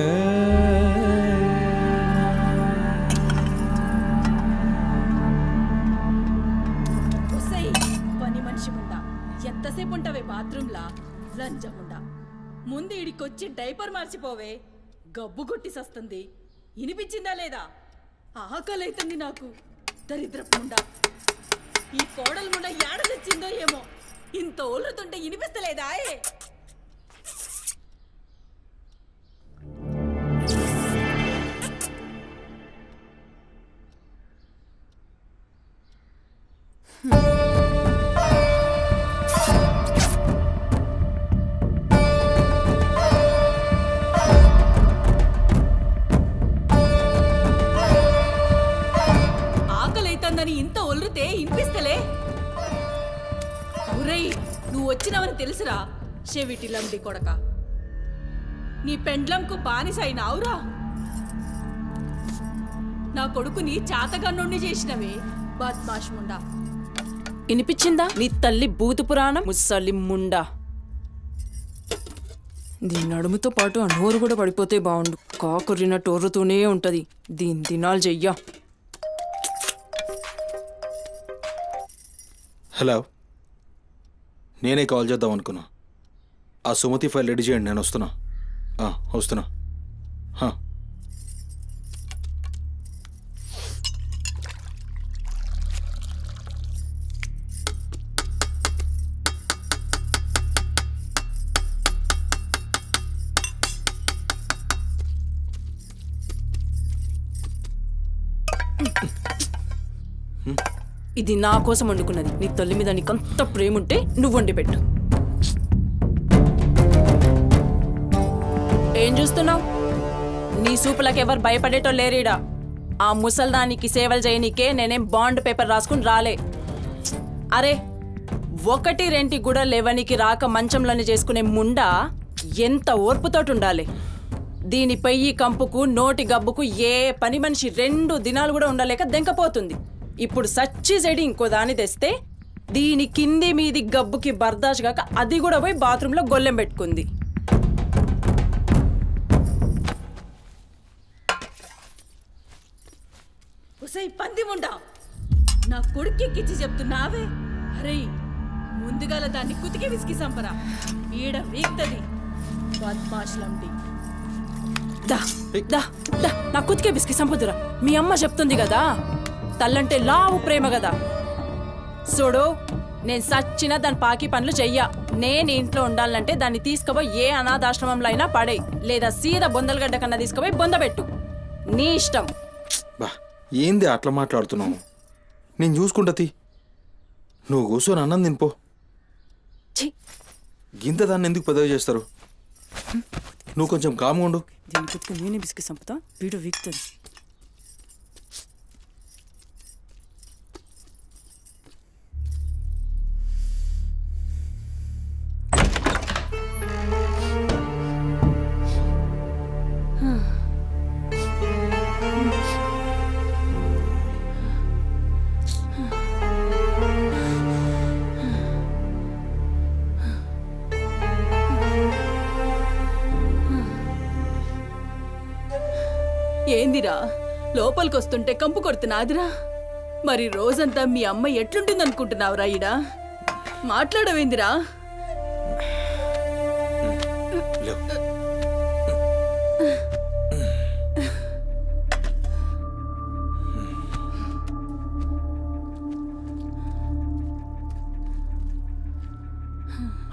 పని మనిషి ఉండా ఎంతసేపు ఉంటావే బాత్రూంలా లంజముండా ముందు ఇడికొచ్చి డైపర్ మార్చిపోవే గబ్బు కొట్టి సస్తుంది వినిపించిందా లేదా ఆకలైతుంది నాకు దరిద్రపుండా ఈ కోడలు ముండ ఏడ తెచ్చిందో ఏమో ఇంత ఓలుతుంటే వినిపిస్తలేదా చేస్తున్నావని తెలుసురా చెవిటిలండి కొడక. నీ పెండ్లంకు బానిసైనావురా. నా కొడుకుని చాతగన్నుండి చేసినవే బద్మాష్ ముండా. వినిపించిందా నీ తల్లి భూతు పురాణం? ముసలి ముండా. దీని నడుముతో పాటు ఆ నోరు కూడా పడిపోతే బాగుండు. కాకుర్రినట్టు ఒర్రుతూనే ఉంటది. దీని దినాలు చెయ్యా. హలో, నేనే కాల్ చేద్దాం అనుకున్నా. ఆ సుమతి ఫైల్ రెడీ చేయండి, నేను వస్తున్నా. వస్తున్నా. ఇది నా కోసం వండుకున్నది. నీ తల్లి మీద నీకంత ప్రేమ ఉంటే నువ్వు వండి పెట్టు. ఏం చూస్తున్నావు? నీ సూపులకు ఎవరు భయపడేటో లేరీడా. ఆ ముసల్దానికి సేవలు చేయనీకే నేనేం బాండ్ పేపర్ రాసుకుని రాలే. అరే, 1-2 కూడా లేవనికి రాక మంచంలోనే చేసుకునే ముండా ఎంత ఓర్పుతోటి ఉండాలి. దీని పెయ్యి కంపుకు నోటి గబ్బుకు ఏ పని మనిషి 2 దినాలు కూడా ఉండలేక దెంకపోతుంది. ఇప్పుడు సచ్చి చెడి ఇంకో దాన్ని తెస్తే దీని కింది మీది గబ్బుకి బర్దాష్ గాక అది కూడా పోయి బాత్రూంలో గొల్లెం పెట్టుకుంది. ఉసై పంది ముండా, నా కొడుకెక్కిచ్చి చెప్తున్నావే. అరే, ముందుగాల దాన్ని కుతికి విసికి సంపరా. ఈడ వీక్తది బద్మాష్లండి. దా దా దా నా కుతికే బిస్కి సంపుదురా. మీ అమ్మ చెప్తుంది కదా, తల్లంటే లావు ప్రేమ కదా. చూడు, నేను సచ్చిన దాని పాకి పనులు చెయ్యా. నేను ఇంట్లో ఉండాలంటే దాన్ని తీసుకుపోయి ఏ అనాథాశ్రమంలో అయినా పడే, లేదా సీదా బొందలగడ్డ కన్నా తీసుకుపోయి బొందబెట్టు. నీ ఇష్టం. బా, ఏంది అట్లా మాట్లాడుతున్నావు? నేను చూసుకుంటా. నువ్వు కూర్చొని అన్నం తినిపో. గింత దాన్ని ఎందుకు పెద్దగా చేస్తారు? నువ్వు కొంచెం కామ్గా ఉండు. దీని కుతికి నేనే బిస్కి సంపుతా, వీడు వీక్తుంది. ఏందిరా లోపలికొస్తుంటే కంపు కొడుతున్నాదిరా? మరి రోజంతా మీ అమ్మ ఎట్లుంటుందనుకుంటున్నావురా? ఈడ మాట్లాడవేందిరా?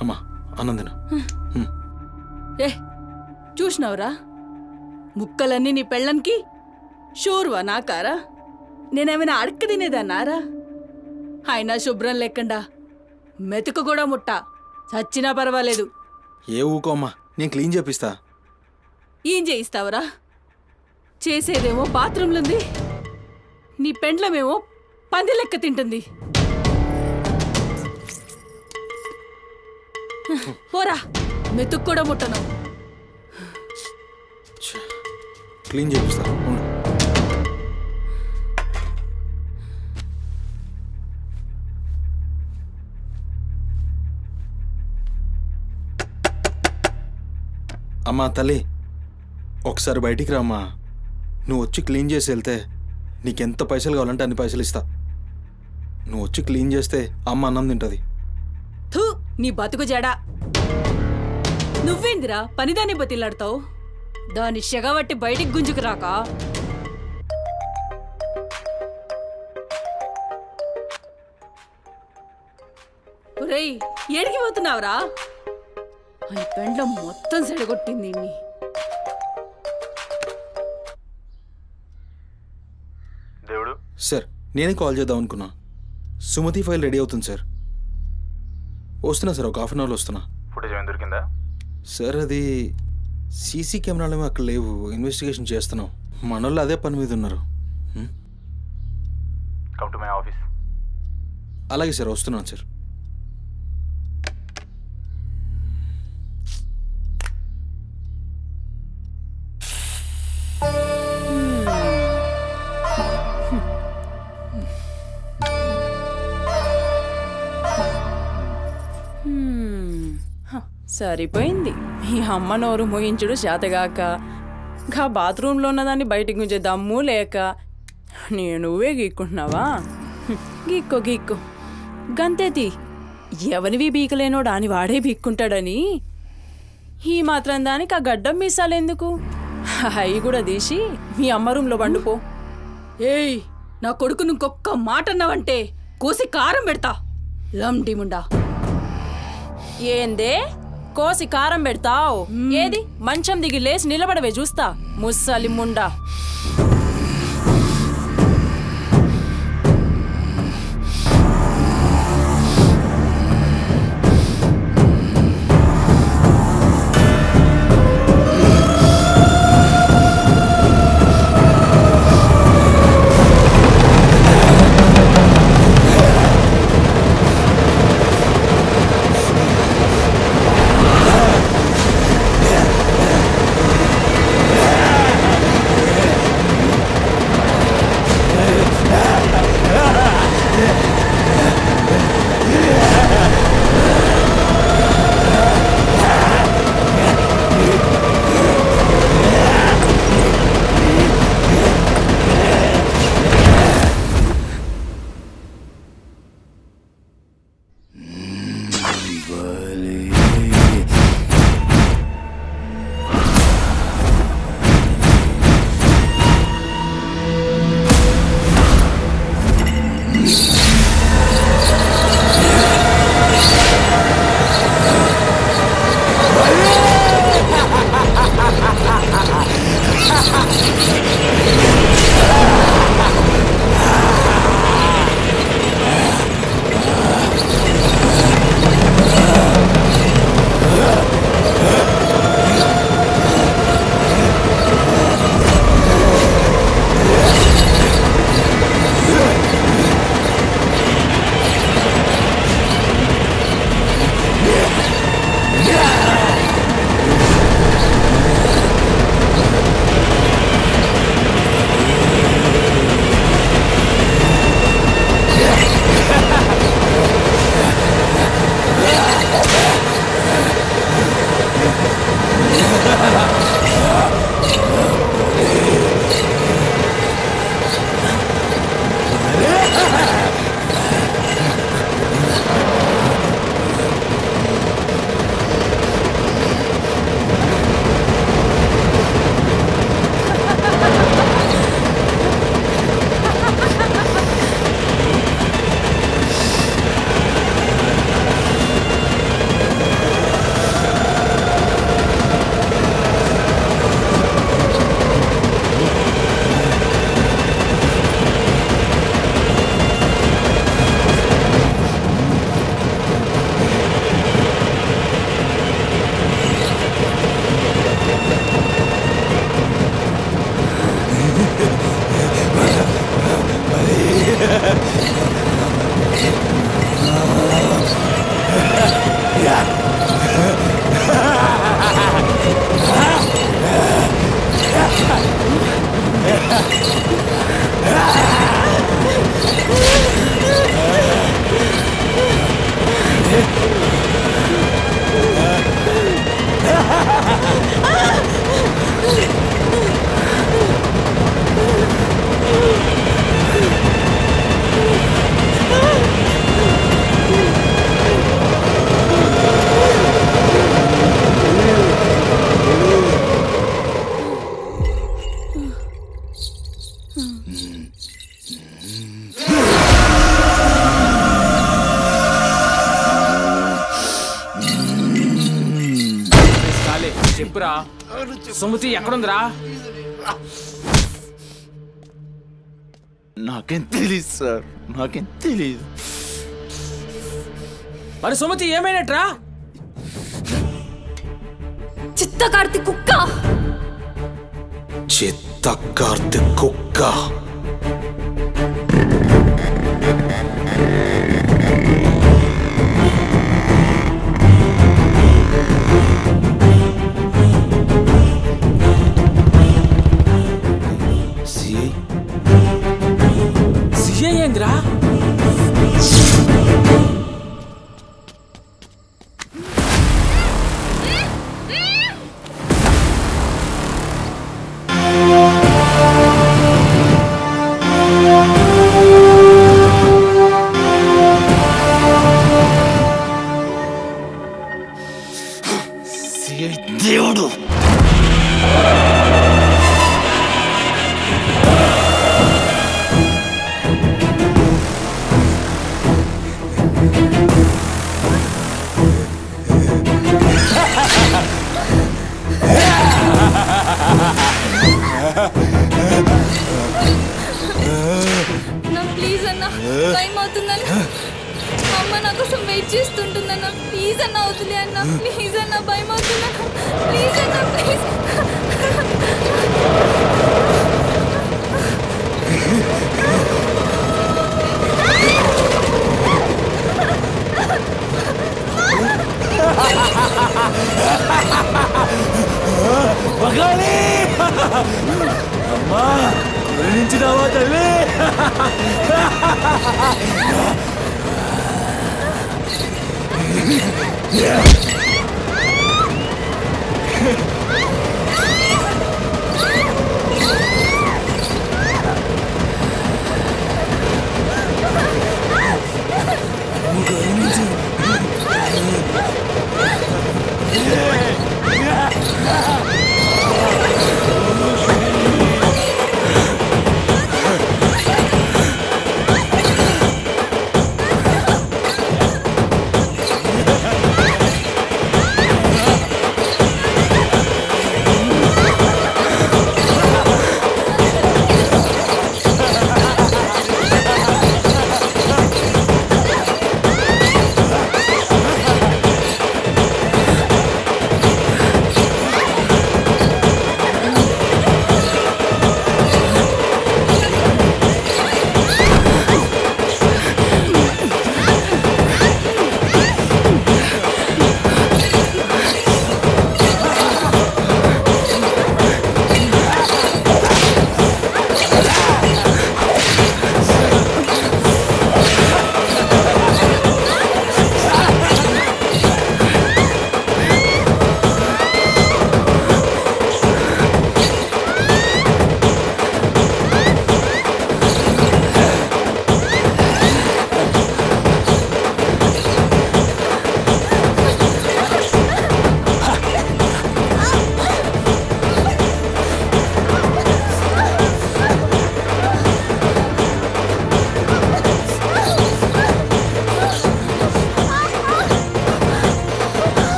అమ్మా, ఆనందన ఏ చూసినావురా? ముక్కలన్నీ నీ పెళ్ళంకి షోర్వా నాకారా? నేనేమైనా అడక్క తినేదన్నారా? అయినా శుభ్రం లేకుండా మెతుకు కూడా ముట్ట. చచ్చినా పర్వాలేదు. ఏ ఊకో అమ్మా, నేను క్లీన్ చేపిస్తా. ఏం చేయిస్తావురా? చేసేదేమో బాత్రూంలుంది, నీ పెండ్లమేమో పంది లెక్క తింటుంది. పోరా, మెతుకు కూడా ముట్టను. క్లీన్ చేపిస్తా, ఉండు. అమ్మా తల్లి, ఒకసారి బయటికి రామ్మా. నువ్వు వచ్చి క్లీన్ చేసి వెళ్తే నీకెంత పైసలు కావాలంటే అన్ని పైసలు ఇస్తా. నువ్వు వచ్చి క్లీన్ చేస్తే అమ్మ అన్నం తింటుంది. థూ, నీ బతుకు జడా. నువ్వేందిరా పనిదాన్ని బతిలాడతావు? దాని షెగబట్టి బయటికి గుంజుకు రాక. ఒరేయ్, ఏడికి పోతున్నావురా? అని పెండ్లం మొత్తం సెడగొట్టింది. దేవుడు సార్, నేనే కాల్ చేద్దాం అనుకున్నా. సుమతి ఫైల్ రెడీ అవుతుంది సార్. వస్తున్నా సార్, ఒక 1/2 అవర్లో వస్తున్నా. ఫుటేజ్ ఏమైనా దొరికిందా? సార్, అది సీసీ కెమెరాలేమో అక్కడ లేవు. ఇన్వెస్టిగేషన్ చేస్తున్నాం. మనోళ్ళు అదే పని మీద ఉన్నారు. Come to my office. అలాగే సార్, వస్తున్నాను సార్. సరిపోయింది మీ అమ్మ నోరు మోయించుడు చేతగాక గా బాత్రూంలో ఉన్నదాన్ని బయటికి గుంజే దమ్ము లేక నువ్వే గీక్కుంటున్నావా? గీక్కో గీక్కో గంతేతి ఎవరివి బీకలేనోడా అని వాడే బీక్కుంటాడని ఈ మాత్రం దానికి ఆ గడ్డం మీసాలెందుకు? అవి కూడా తీసి మీ అమ్మ రూమ్లో వండుకో. ఏయ్, నా కొడుకు ఇంకొక్క మాట అన్నావంటే కోసి కారం పెడతా. లండిముండా ఏందే కోసి కారం పెడతావు? ఏది మంచం దిగి లేచి నిలబడవే చూస్తా ముస్సలి ముండా. చెప్పురా సుమతి ఎక్కడుందిరా? నాకేం తెలీదు సార్, నాకేం తెలీదు. మరి సుమతి ఏమైనట్రా? చిత్తకార్తి కుక్క, చిత్తకార్తి కుక్క. సిఐ ఏంద్రా? దేవుడు. నా ప్లీజ్ అన్న, టైం అవుతుందని అమ్మ నా కోసం వెయిట్ చేస్తుంటుందన్న. ప్లీజ్ అన్న వదిలే అన్న, ప్లీజ్ అన్న, భయం అవుతుందన్న. ప్లీజ్ అన్న, ప్లీజ్. అమ్మా గురించినావా తల్లి?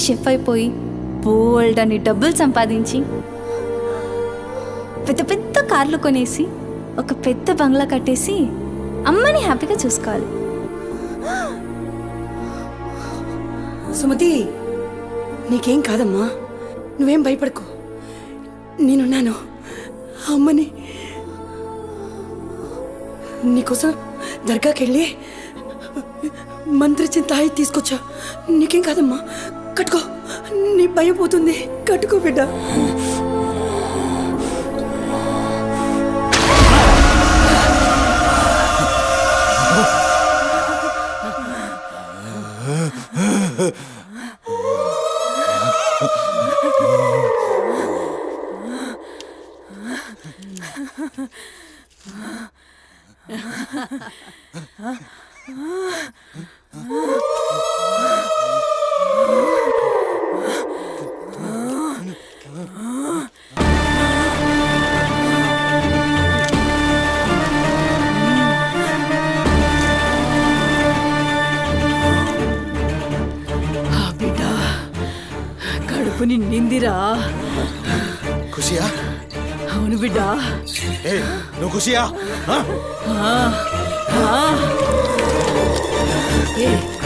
షెఫ్ అయిపోయి బోల్డ్ అని డబ్బులు సంపాదించి పెద్ద పెద్ద కార్లు కొనేసి ఒక పెద్ద బంగ్లా కట్టేసి అమ్మని హ్యాపీగా చూసుకోవాలి. సుమతి, నీకేం కాదమ్మా, నువ్వేం భయపడకు, నేనున్నాను. అమ్మని నీకోసం దర్గాకి వెళ్ళి మంత్రిచ్చిన తాయి తీసుకొచ్చా. నీకేం కాదమ్మా, కట్టుకో, నీ భయం పోతుంది. కట్టుకో బిడ్డ. కడుపు నిండిందిరా. ఖుషియా? అవును బిడ్డ. నువ్వు ఖుషియా?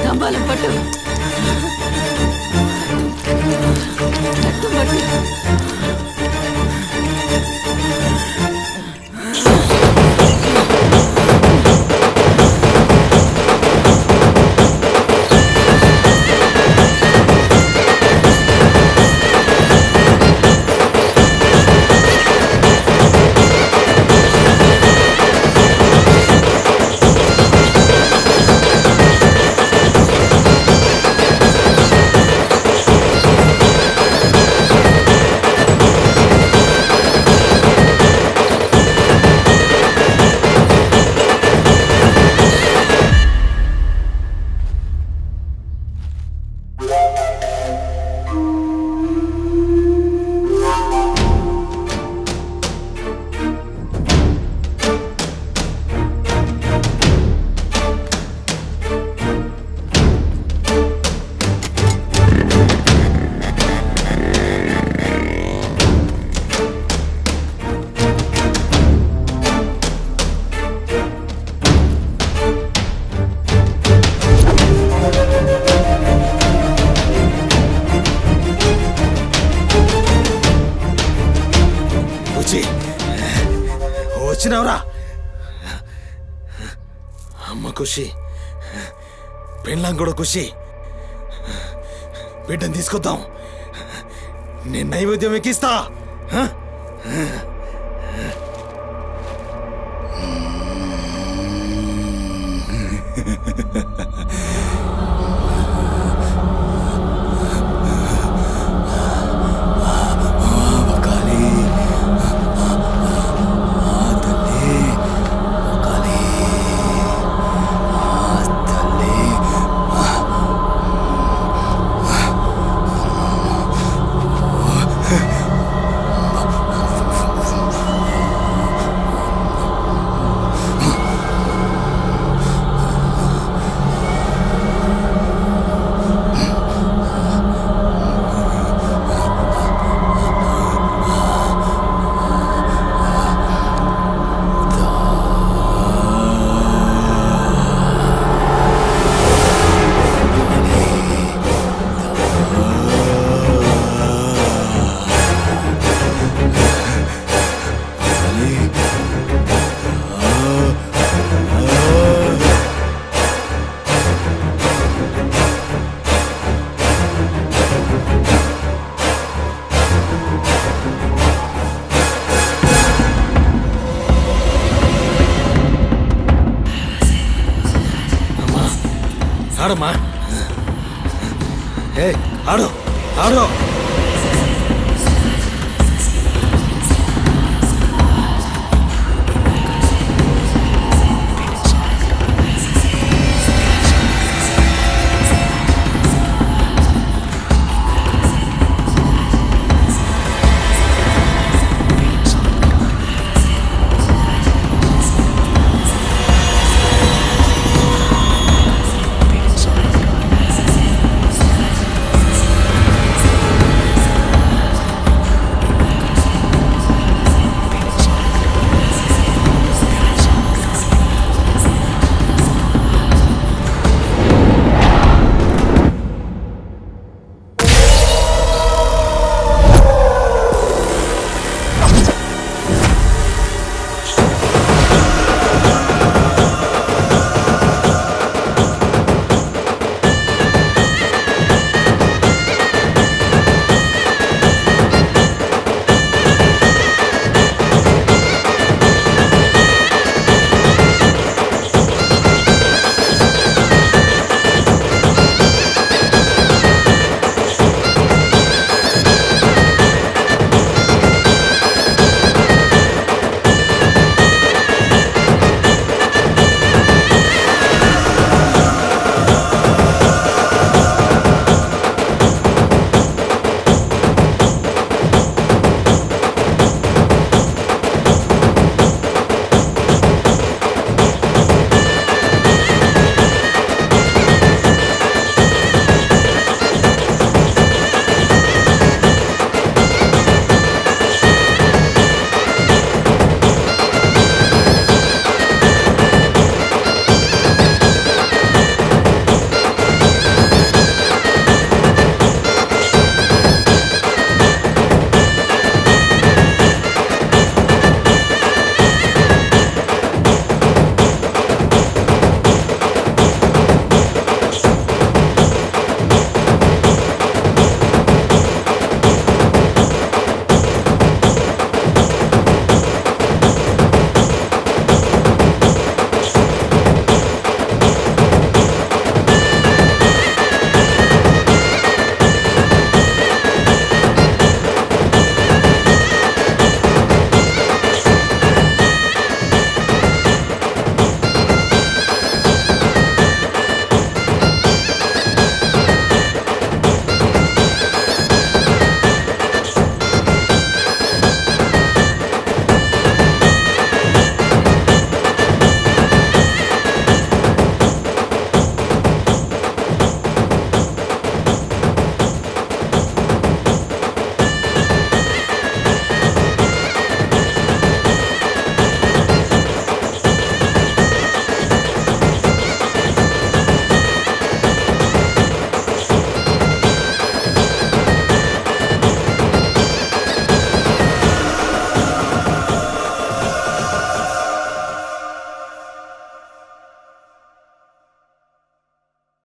తంబాలం పట్టు పట్టు. వచ్చినావురా అమ్మ ఖుషి పెళ్ళాం కూడా ఖుషి బిడ్డను తీసుకొద్దాం నేను నైవేద్యం ఎక్కిస్తా ఆడమ్మా ఏ ఆడు ఆడు